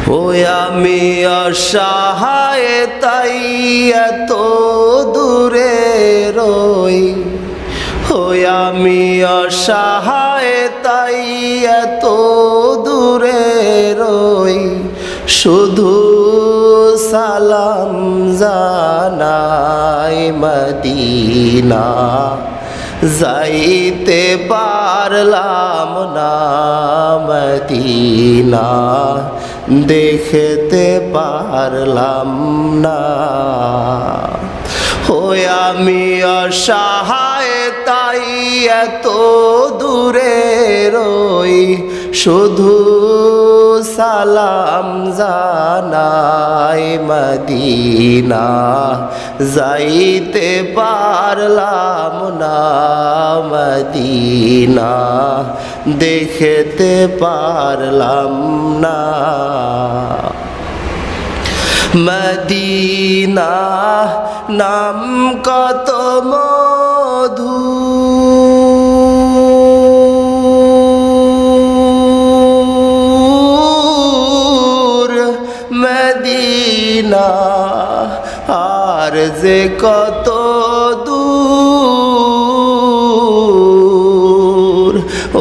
ওই আমি অসহায় তাই এত দূরে রই, ওই আমি অসহায় তাই এত দূরে রই, শুধু সালাম জানাই মদিনা, যাইতে পারলাম না মদিনা, দেখতে পারলাম না। ওই আমি অসহায় তাই এত দূরে রই, শুধু সালাম জানাই মদিনা, যাইতে পারলাম না মদিনা, দেখতে পারলাম না। মদিনা নাম কত মধু, মদিনা আর যে কত দূর,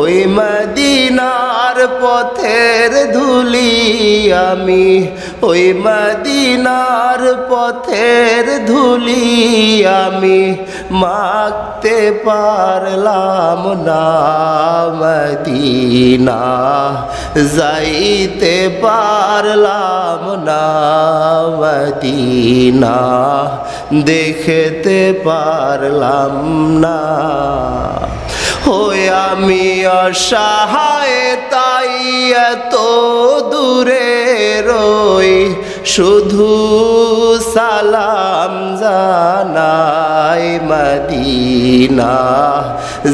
ওই মদিনার পথের ধুলি আমি, ওই মদিনার পথের ধুলি আমি মাখতে পারলাম না মদিনা, যাইতে পারলাম না মদিনা, দেখতে পারলাম না। ওই আমি অসহায় তাই এত দূরে রই, শুধু সালাম জানাই মদিনা,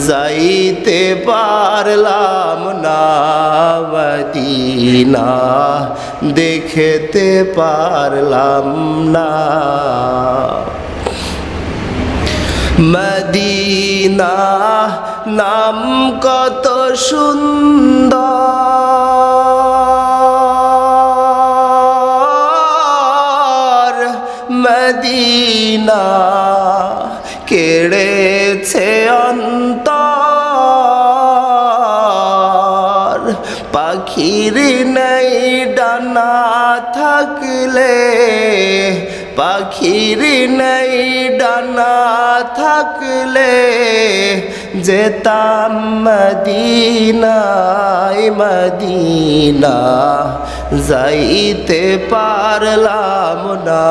যাইতে পারলাম না মদিনা, দেখতে পারলাম না। মদিনা নাম কত সুন্দর, মদিনা কেড়েছে অন্তর, পাখির নেই ডানা থাকলে, পাখির নেই ডানা থাকলে, যেতাম মদিনায় মদিনা, যাইতে পারলাম না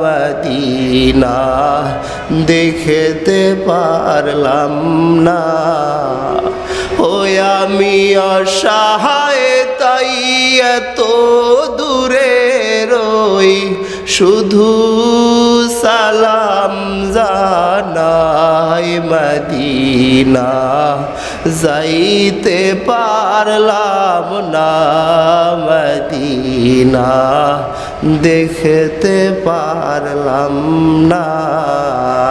মদিনা, দেখতে পারলাম না। ওই আমি অসহায় তাই এত দূরে রই, শুধু সালাম জানাই মদিনা, যাইতে পারলাম না মদিনা, দেখতে পারলাম না।